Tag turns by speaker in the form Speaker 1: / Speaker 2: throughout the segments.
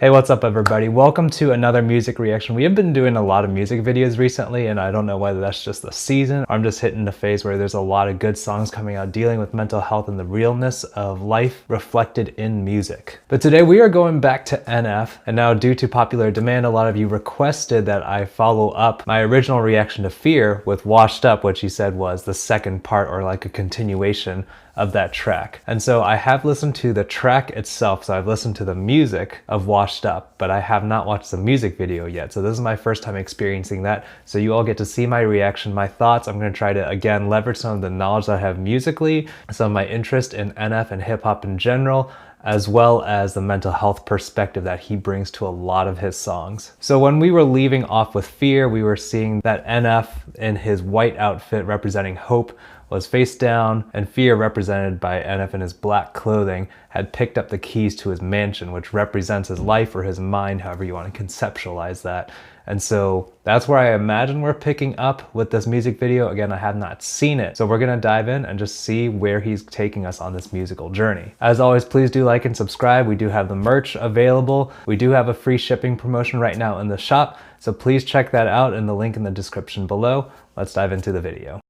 Speaker 1: Hey, what's up everybody? Welcome to another music reaction. We have been doing a lot of music videos recently, and I don't know whether that's just the season or I'm just hitting the phase where there's a lot of good songs coming out dealing with mental health and the realness of life reflected in music. But today we are going back to NF, and now due to popular demand, a lot of you requested that I follow up my original reaction to Fear with Washed Up, which he said was the second part or like a continuation of that track. And so I have listened to the track itself, so I've listened to the music of Washed Up, but I have not watched the music video yet. So this is my first time experiencing that. So you all get to see my reaction, my thoughts. I'm gonna try to, again, leverage some of the knowledge that I have musically, some of my interest in NF and hip hop in general, as well as the mental health perspective that he brings to a lot of his songs. So when we were leaving off with Fear, we were seeing that NF in his white outfit representing hope was face down, and Fear, represented by NF in his black clothing, had picked up the keys to his mansion, which represents his life or his mind, however you want to conceptualize that. And so that's where I imagine we're picking up with this music video. Again, I have not seen it, so we're gonna dive in and just see where he's taking us on this musical journey. As always, please do like and subscribe. We do have the merch available. We do have a free shipping promotion right now in the shop, so please check that out in the link in the description below. Let's dive into the video.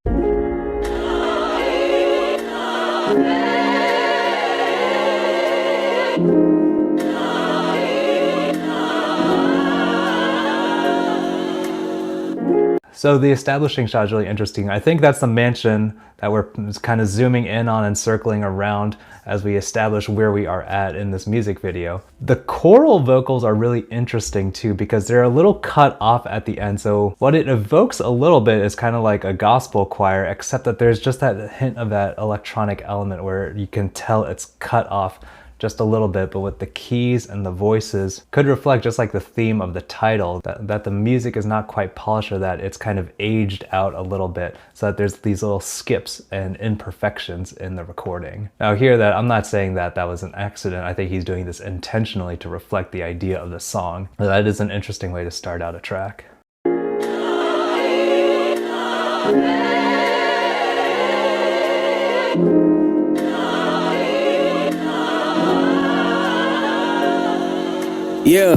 Speaker 1: So the establishing shot is really interesting. I think that's the mansion that we're kind of zooming in on and circling around as we establish where we are at in this music video. The choral vocals are really interesting too, because they're a little cut off at the end. So what it evokes a little bit is kind of like a gospel choir, except that there's just that hint of that electronic element where you can tell it's cut off just a little bit, but with the keys and the voices could reflect, just like the theme of the title, that the music is not quite polished, or that it's kind of aged out a little bit, so that there's these little skips and imperfections in the recording. Now here, that I'm not saying that that was an accident. I think he's doing this intentionally to reflect the idea of the song. That is an interesting way to start out a track.
Speaker 2: Yeah,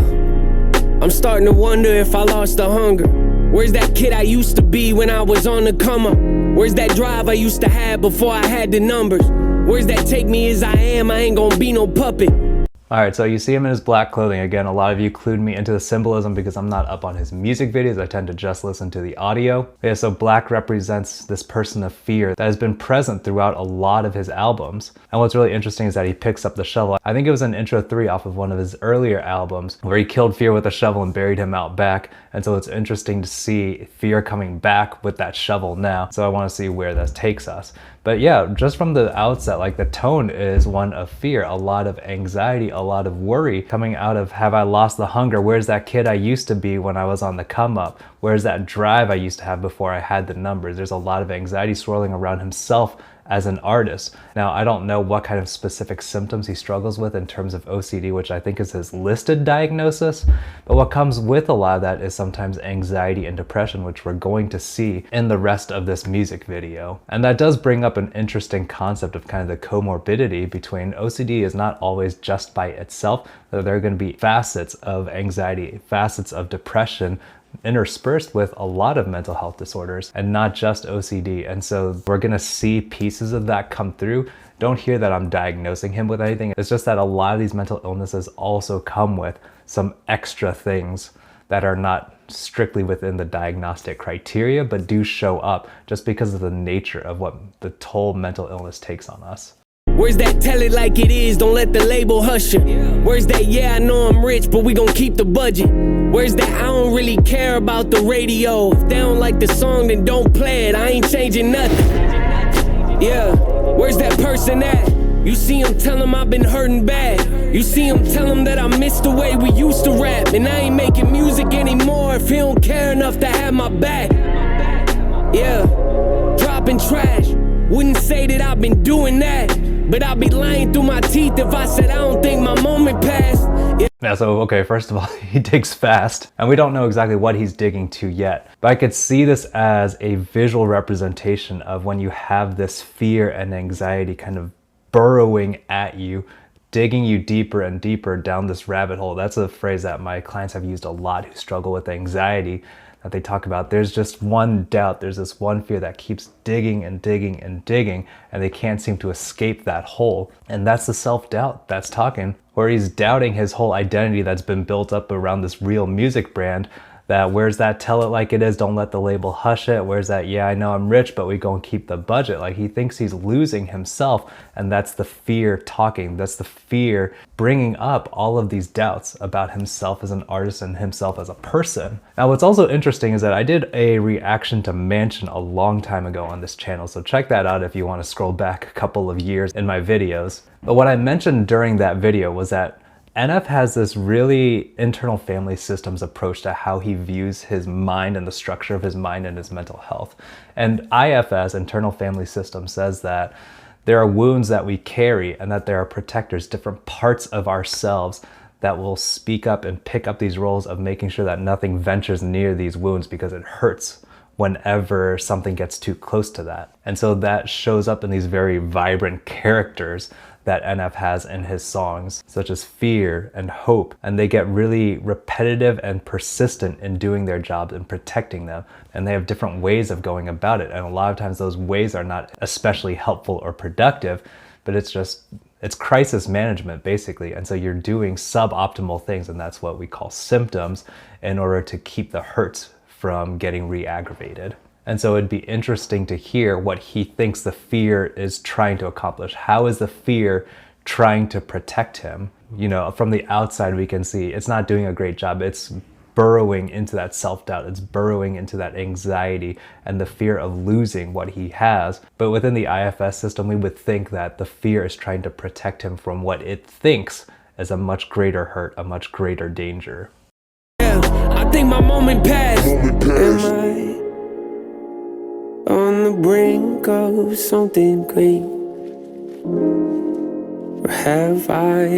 Speaker 2: I'm starting to wonder if I lost the hunger. Where's that kid I used to be when I was on the come up? Where's that drive I used to have before I had the numbers? Where's that take me as I am? I ain't gonna be no puppet.
Speaker 1: All right, so you see him in his black clothing. Again, a lot of you clued me into the symbolism because I'm not up on his music videos. I tend to just listen to the audio. Yeah, so black represents this person of fear that has been present throughout a lot of his albums. And what's really interesting is that he picks up the shovel. I think it was in Intro 3 off of one of his earlier albums where he killed Fear with a shovel and buried him out back. And so it's interesting to see Fear coming back with that shovel now. So I want to see where this takes us. But yeah, just from the outset, like the tone is one of fear, a lot of anxiety, a lot of worry coming out of, have I lost the hunger? Where's that kid I used to be when I was on the come up? Where's that drive I used to have before I had the numbers? There's a lot of anxiety swirling around himself as an artist. Now, I don't know what kind of specific symptoms he struggles with in terms of OCD, which I think is his listed diagnosis, but what comes with a lot of that is sometimes anxiety and depression, which we're going to see in the rest of this music video. And that does bring up an interesting concept of kind of the comorbidity between OCD is not always just by itself, that there are going to be facets of anxiety, facets of depression, interspersed with a lot of mental health disorders and not just OCD. And so we're gonna see pieces of that come through. Don't hear that I'm diagnosing him with anything. It's just that a lot of these mental illnesses also come with some extra things that are not strictly within the diagnostic criteria, but do show up just because of the nature of what the toll mental illness takes on us.
Speaker 2: Where's that tell it like it is, don't let the label hush you? Where's that yeah I know I'm rich but we gon' keep the budget? Where's that I don't really care about the radio? If they don't like the song then don't play it, I ain't changing nothing. Yeah, where's that person at? You see him tell him I've been hurting bad. You see him tell him that I miss the way we used to rap. And I ain't making music anymore if he don't care enough to have my back. Yeah, dropping trash. Wouldn't say that I've been doing that, but I'll be lying through my teeth if I said I don't think my moment passed.
Speaker 1: Yeah, so okay, first of all, he digs fast, and we don't know exactly what he's digging to yet. But I could see this as a visual representation of when you have this fear and anxiety kind of burrowing at you, digging you deeper and deeper down this rabbit hole. That's a phrase that my clients have used a lot who struggle with anxiety, that they talk about. There's just one doubt, there's this one fear that keeps digging and digging and digging, and they can't seem to escape that hole. And that's the self-doubt that's talking, where he's doubting his whole identity that's been built up around this real music brand. That where's that tell it like it is, don't let the label hush it, where's that yeah I know I'm rich but we gonna keep the budget. Like, he thinks he's losing himself, and that's the fear talking. That's the fear bringing up all of these doubts about himself as an artist and himself as a person. Now what's also interesting is that I did a reaction to Mansion a long time ago on this channel, so check that out if you want to scroll back a couple of years in my videos. But what I mentioned during that video was that NF has this really internal family systems approach to how he views his mind and the structure of his mind and his mental health. And IFS, internal family system, says that there are wounds that we carry and that there are protectors, different parts of ourselves that will speak up and pick up these roles of making sure that nothing ventures near these wounds because it hurts whenever something gets too close to that. And so that shows up in these very vibrant characters that NF has in his songs, such as fear and hope, and they get really repetitive and persistent in doing their jobs and protecting them, and they have different ways of going about it, and a lot of times those ways are not especially helpful or productive, but it's crisis management basically. And so you're doing suboptimal things, and that's what we call symptoms, in order to keep the hurts from getting re-aggravated. And so it'd be interesting to hear what he thinks the fear is trying to accomplish. How is the fear trying to protect him? You know, from the outside we can see it's not doing a great job. It's burrowing into that self-doubt. It's burrowing into that anxiety and the fear of losing what he has. But within the IFS system, we would think that the fear is trying to protect him from what it thinks is a much greater hurt, a much greater danger.
Speaker 2: Yeah, I think my moment passed. Am I on the brink of something great? Or have I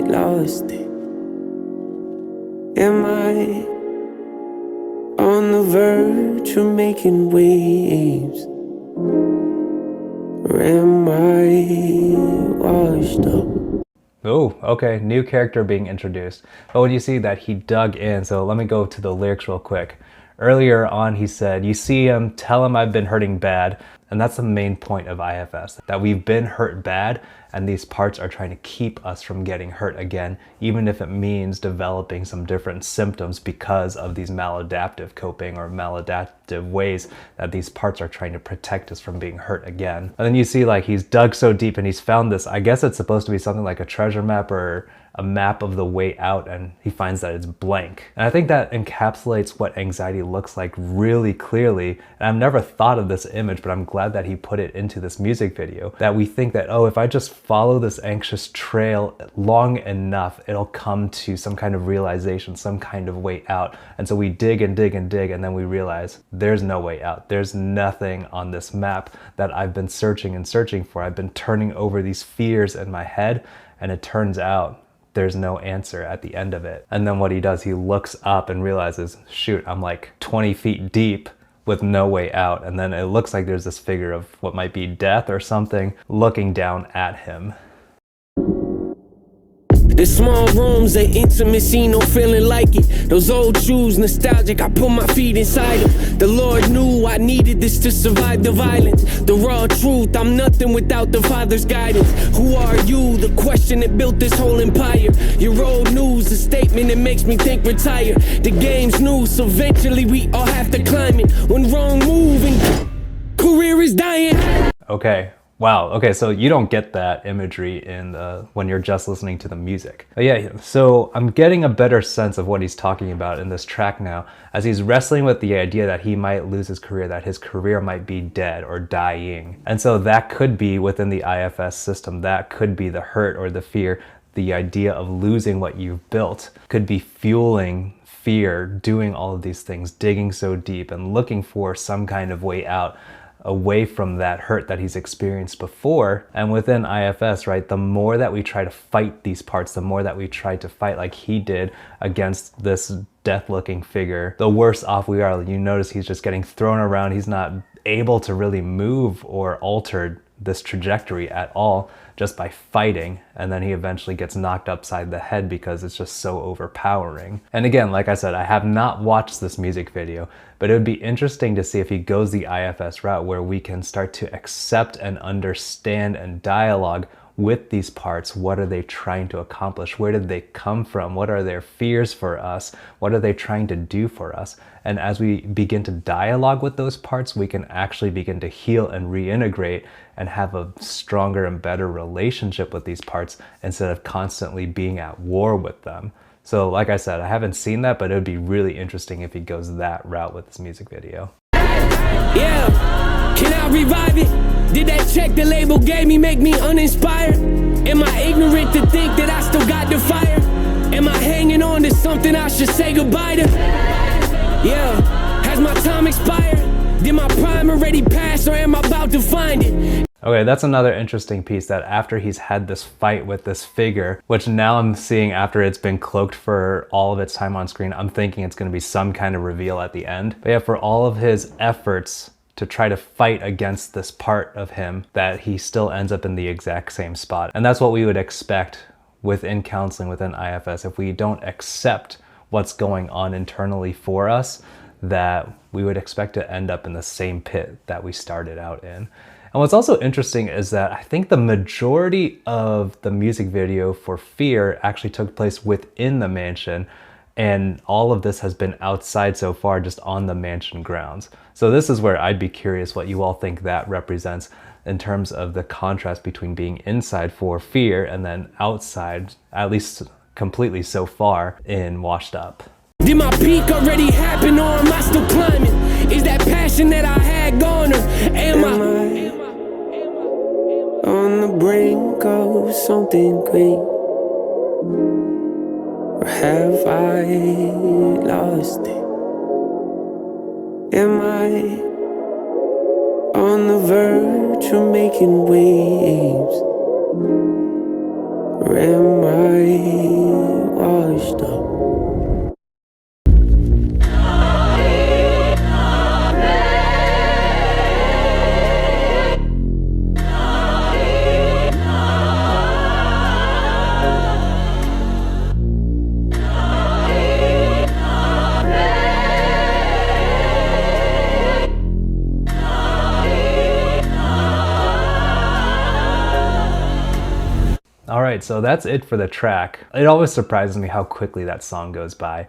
Speaker 2: lost it? Am I on the verge of making waves? Or am I washed up?
Speaker 1: Oh, okay, new character being introduced. But when you see that he dug in, so let me go to the lyrics real quick. Earlier on he said, you see him, tell him I've been hurting bad. And that's the main point of IFS, that we've been hurt bad, and these parts are trying to keep us from getting hurt again, even if it means developing some different symptoms because of these maladaptive coping or maladaptive ways that these parts are trying to protect us from being hurt again. And then you see like he's dug so deep and he's found this, I guess it's supposed to be something like a treasure map or a map of the way out, and he finds that it's blank. And I think that encapsulates what anxiety looks like really clearly. And I've never thought of this image, but I'm glad that he put it into this music video. That we think that, oh, if I just follow this anxious trail long enough, it'll come to some kind of realization, some kind of way out. And so we dig and dig and dig, and then we realize there's no way out. There's nothing on this map that I've been searching and searching for. I've been turning over these fears in my head, and it turns out there's no answer at the end of it. And then what he does, he looks up and realizes, shoot, I'm like 20 feet deep with no way out. And then it looks like there's this figure of what might be death or something looking down at him.
Speaker 2: The small rooms, the intimacy, no feeling like it. Those old shoes, nostalgic, I put my feet inside them. The Lord knew I needed this to survive the violence. The raw truth, I'm nothing without the Father's guidance. Who are you? The question that built this whole empire. Your old news, a statement that makes me think retire. The game's new, so eventually we all have to climb it. One wrong move and career is dying.
Speaker 1: Okay. Wow, okay, so you don't get that imagery when you're just listening to the music. But yeah, so I'm getting a better sense of what he's talking about in this track now, as he's wrestling with the idea that he might lose his career, that his career might be dead or dying. And so that could be within the IFS system, that could be the hurt or the fear, the idea of losing what you've built could be fueling fear, doing all of these things, digging so deep and looking for some kind of way out, away from that hurt that he's experienced before. And within IFS, right, the more that we try to fight these parts, the more that we try to fight like he did against this death-looking figure, the worse off we are. You notice he's just getting thrown around. He's not able to really move or alter this trajectory at all just by fighting, and then he eventually gets knocked upside the head because it's just so overpowering. And again, like I said, I have not watched this music video, but it would be interesting to see if he goes the IFS route where we can start to accept and understand and dialogue with these parts. What are they trying to accomplish? Where did they come from? What are their fears for us? What are they trying to do for us? And as we begin to dialogue with those parts, we can actually begin to heal and reintegrate and have a stronger and better relationship with these parts instead of constantly being at war with them. So like I said, I haven't seen that, but it would be really interesting if he goes that route with this music video.
Speaker 2: Yeah, can I revive it? Did that check the label gave me make me uninspired? Am I ignorant to think that I still got the fire? Am I hanging on to something I should say goodbye to? Yeah, has my time expired? Did my prime already pass, or am I about to find it?
Speaker 1: Okay, that's another interesting piece, that after he's had this fight with this figure, which now I'm seeing after it's been cloaked for all of its time on screen, I'm thinking it's going to be some kind of reveal at the end. But yeah, for all of his efforts to try to fight against this part of him, that he still ends up in the exact same spot. And that's what we would expect within counseling, within IFS. If we don't accept what's going on internally for us, that we would expect to end up in the same pit that we started out in. And what's also interesting is that I think the majority of the music video for Fear actually took place within the mansion, and all of this has been outside so far, just on the mansion grounds. So this is where I'd be curious what you all think that represents in terms of the contrast between being inside for Fear and then outside, at least completely so far, in Washed Up.
Speaker 2: Did my peak already happen, or am I still climbing? Is that passion that I had gone, or am I on the brink of something great? Or have I lost it? Am I on the verge of making waves? Or am I washed up?
Speaker 1: Alright, so that's it for the track. It always surprises me how quickly that song goes by.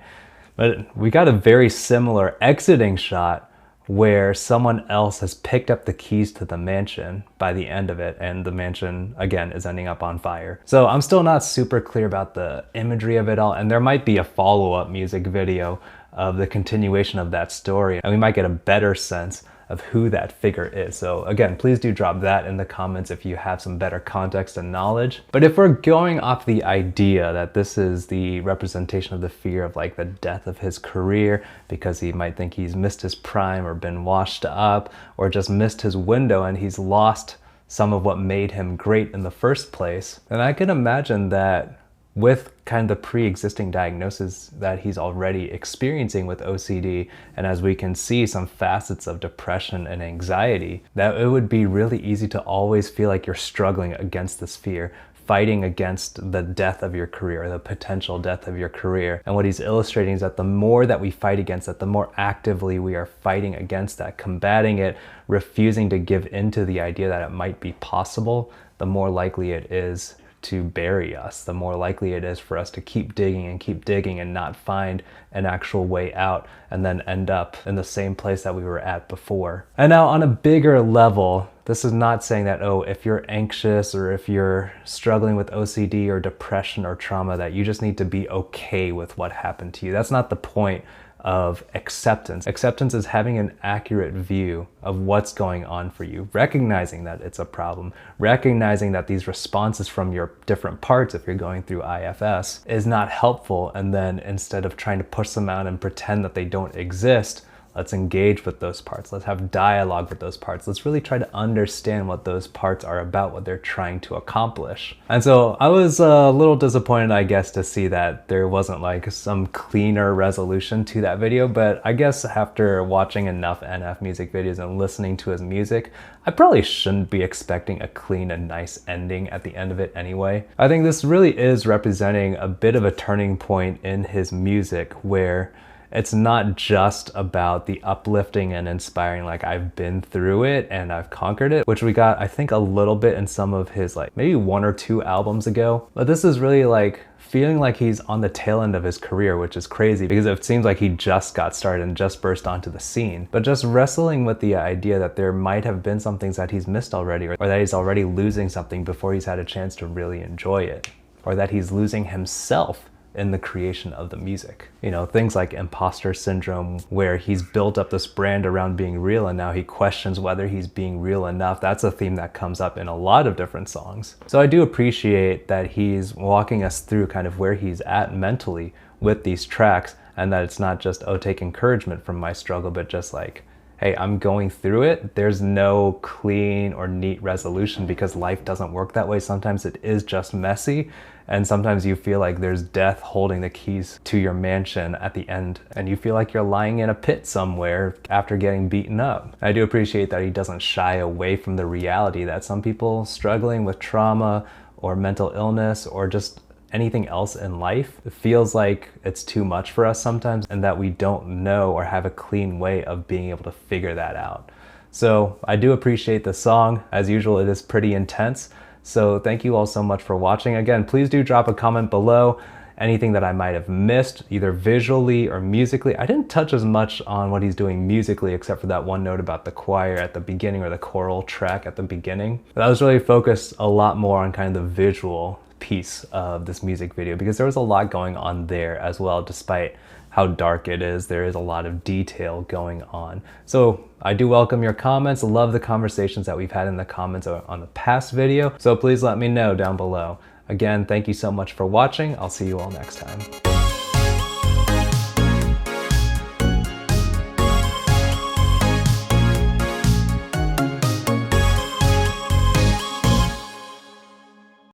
Speaker 1: But we got a very similar exiting shot where someone else has picked up the keys to the mansion by the end of it, and the mansion, again, is ending up on fire. So I'm still not super clear about the imagery of it all, and there might be a follow-up music video of the continuation of that story, and we might get a better sense of who that figure is. So again, please do drop that in the comments if you have some better context and knowledge. But if we're going off the idea that this is the representation of the fear of like the death of his career, because he might think he's missed his prime or been washed up or just missed his window and he's lost some of what made him great in the first place, then I can imagine that with kind of the pre-existing diagnosis that he's already experiencing with OCD, and as we can see some facets of depression and anxiety, that it would be really easy to always feel like you're struggling against this fear, fighting against the death of your career, the potential death of your career. And what he's illustrating is that the more that we fight against it, the more actively we are fighting against that, combating it, refusing to give into the idea that it might be possible, the more likely it is to bury us, the more likely it is for us to keep digging and not find an actual way out, and then end up in the same place that we were at before. And now on a bigger level, this is not saying that, oh, if you're anxious or if you're struggling with OCD or depression or trauma, that you just need to be okay with what happened to you. That's not the point of acceptance. Acceptance is having an accurate view of what's going on for you, recognizing that it's a problem, recognizing that these responses from your different parts, if you're going through IFS, is not helpful, and then instead of trying to push them out and pretend that they don't exist, Let's engage with those parts. Let's have dialogue with those parts. Let's really try to understand what those parts are about, what they're trying to accomplish. And so I was a little disappointed, I guess, to see that there wasn't like some cleaner resolution to that video. But I guess after watching enough NF music videos and listening to his music, I probably shouldn't be expecting a clean and nice ending at the end of it anyway. I think this really is representing a bit of a turning point in his music where it's not just about the uplifting and inspiring, like I've been through it and I've conquered it, which we got, I think, a little bit in some of his like maybe 1 or 2 albums ago. But this is really like feeling like he's on the tail end of his career, which is crazy because it seems like he just got started and just burst onto the scene. But just wrestling with the idea that there might have been some things that he's missed already, or that he's already losing something before he's had a chance to really enjoy it, or that he's losing himself in the creation of the music. You know, things like imposter syndrome, where he's built up this brand around being real and now he questions whether he's being real enough. That's a theme that comes up in a lot of different songs. So I do appreciate that he's walking us through kind of where he's at mentally with these tracks, and that it's not just, oh, take encouragement from my struggle, but just like, hey, I'm going through it. There's no clean or neat resolution because life doesn't work that way. Sometimes it is just messy, and sometimes you feel like there's death holding the keys to your mansion at the end, and you feel like you're lying in a pit somewhere after getting beaten up. I do appreciate that he doesn't shy away from the reality that some people struggling with trauma or mental illness or just anything else in life, it feels like it's too much for us sometimes, and that we don't know or have a clean way of being able to figure that out. So I do appreciate the song. As usual, it is pretty intense. So thank you all so much for watching. Again, please do drop a comment below. Anything that I might have missed, either visually or musically. I didn't touch as much on what he's doing musically, except for that one note about the choir at the beginning, or the choral track at the beginning. But I was really focused a lot more on kind of the visual piece of this music video, because there was a lot going on there as well. Despite how dark it is, there is a lot of detail going on. So I do welcome your comments. Love the conversations that we've had in the comments on the past video. So please let me know down below. Again, thank you so much for watching. I'll see you all next time.